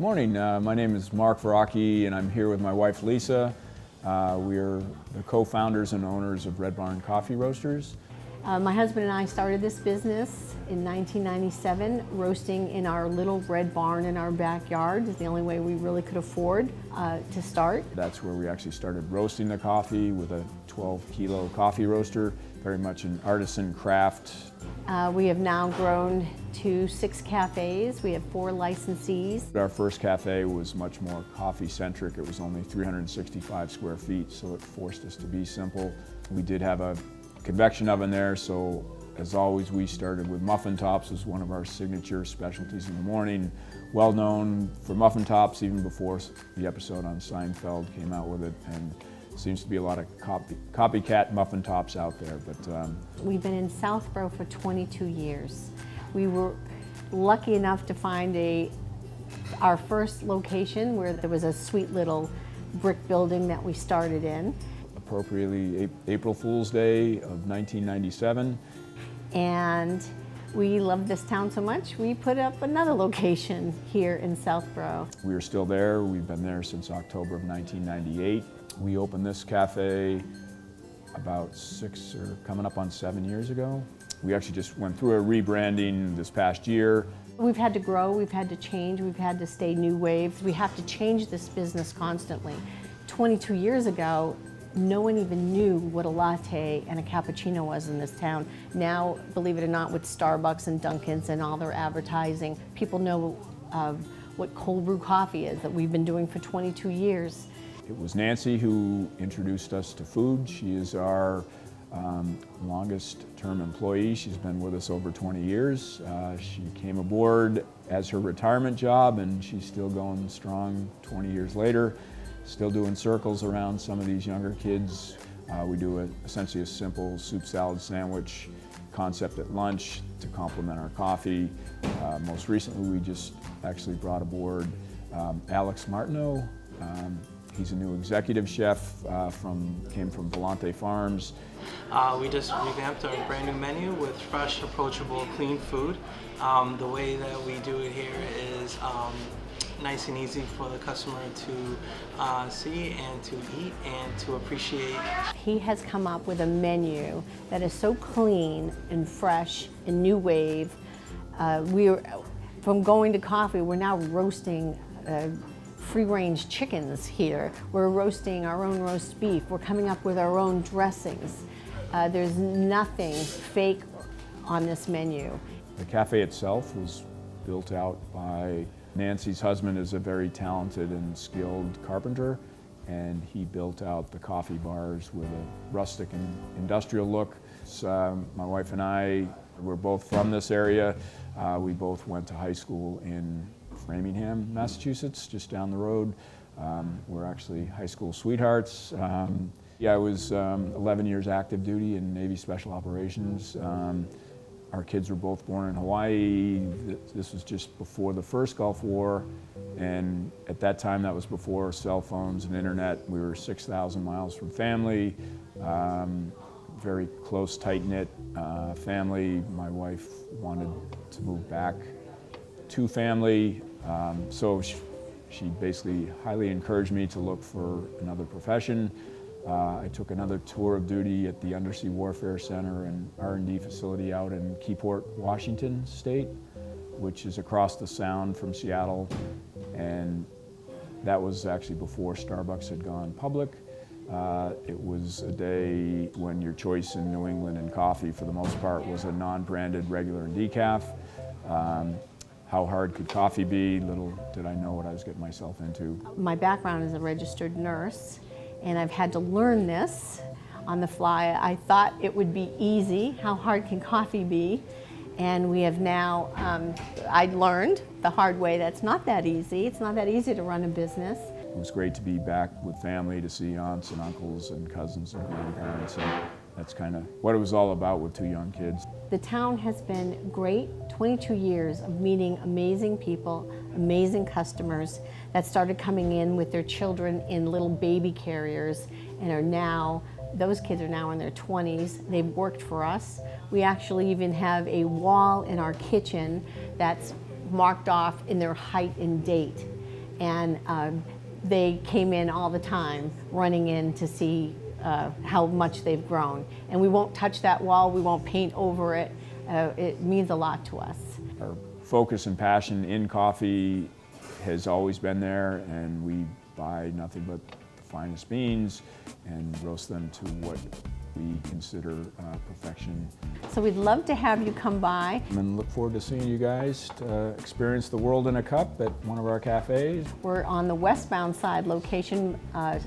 Morning, my name is Mark Veracchi and I'm here with my wife Lisa. We're the co-founders and owners of Red Barn Coffee Roasters. My husband and I started this business in 1997, roasting in our little red barn in our backyard. It's the only way we really could afford to start. That's where we actually started roasting the coffee with a 12-kilo coffee roaster, very much an artisan craft. We have now grown to 6 cafes. We have 4 licensees. Our first cafe was much more coffee-centric. It was only 365 square feet, so it forced us to be simple. We did have a convection oven there, so as always we started with muffin tops as one of our signature specialties in the morning. Well known for muffin tops even before the episode on Seinfeld came out with it, and seems to be a lot of copycat muffin tops out there. But we've been in Southborough for 22 years. We were lucky enough to find our first location where there was a sweet little brick building that we started in. Appropriately April Fool's Day of 1997. And we love this town so much, we put up another location here in Southborough. We are still there. We've been there since October of 1998. We opened this cafe about 6 or coming up on 7 years ago. We actually just went through a rebranding this past year. We've had to grow, we've had to change, we've had to stay new waves. We have to change this business constantly. 22 years ago, no one even knew what a latte and a cappuccino was in this town. Now, believe it or not, with Starbucks and Dunkin's and all their advertising, people know what cold brew coffee is that we've been doing for 22 years. It was Nancy who introduced us to food. She is our longest term employee. She's been with us over 20 years. She came aboard as her retirement job, and she's still going strong 20 years later. Still doing circles around some of these younger kids. We do essentially a simple soup salad sandwich concept at lunch to complement our coffee. Most recently, we just actually brought aboard Alex Martineau. He's a new executive chef, came from Volante Farms. We just revamped our brand new menu with fresh, approachable, clean food. The way that we do it here is nice and easy for the customer to see and to eat and to appreciate. He has come up with a menu that is so clean and fresh and new wave. From going to coffee, we're now roasting free-range chickens here. We're roasting our own roast beef. We're coming up with our own dressings. There's nothing fake on this menu. The cafe itself was built out by Nancy's husband is a very talented and skilled carpenter, and he built out the coffee bars with a rustic and industrial look. So, my wife and I were both from this area. We both went to high school in Framingham, Massachusetts, just down the road. We're actually high school sweethearts. I was 11 years active duty in Navy Special Operations. Our kids were both born in Hawaii. This was just before the first Gulf War, and at that time that was before cell phones and internet. We were 6,000 miles from family, very close, tight-knit family. My wife wanted to move back to family, so she basically highly encouraged me to look for another profession. I took another tour of duty at the Undersea Warfare Center and R&D facility out in Keyport, Washington State, which is across the Sound from Seattle, and that was actually before Starbucks had gone public. It was a day when your choice in New England in coffee, for the most part, was a non-branded regular and decaf. How hard could coffee be? Little did I know what I was getting myself into. My background is a registered nurse, and I've had to learn this on the fly. I thought it would be easy. How hard can coffee be? And we have now, I learned the hard way that's not that easy. It's not that easy to run a business. It was great to be back with family, to see aunts and uncles and cousins and grandparents. And that's kind of what it was all about with 2 young kids. The town has been great, 22 years of meeting amazing people, amazing customers that started coming in with their children in little baby carriers and are now, those kids are now in their 20s. They've worked for us. We actually even have a wall in our kitchen that's marked off in their height and date. and they came in all the time, running in to see how much they've grown. And we won't touch that wall, we won't paint over it. It means a lot to us. Our focus and passion in coffee has always been there, and we buy nothing but the finest beans and roast them to what we consider perfection. So we'd love to have you come by. And look forward to seeing you guys experience the world in a cup at one of our cafes. We're on the westbound side location.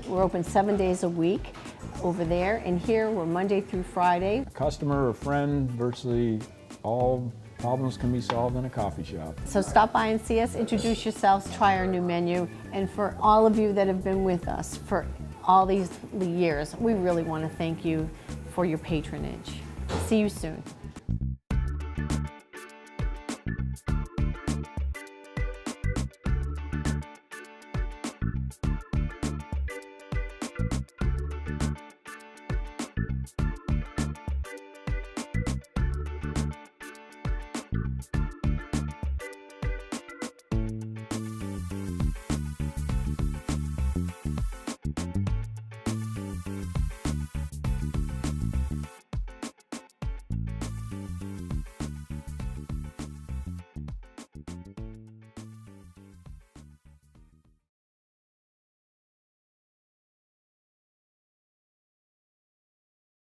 We're open 7 days a week over there, and here we're Monday through Friday. A customer or friend, virtually all problems can be solved in a coffee shop. So stop by and see us, introduce yourselves, try our new menu, and for all of you that have been with us for all these years, we really want to thank you for your patronage. See you soon.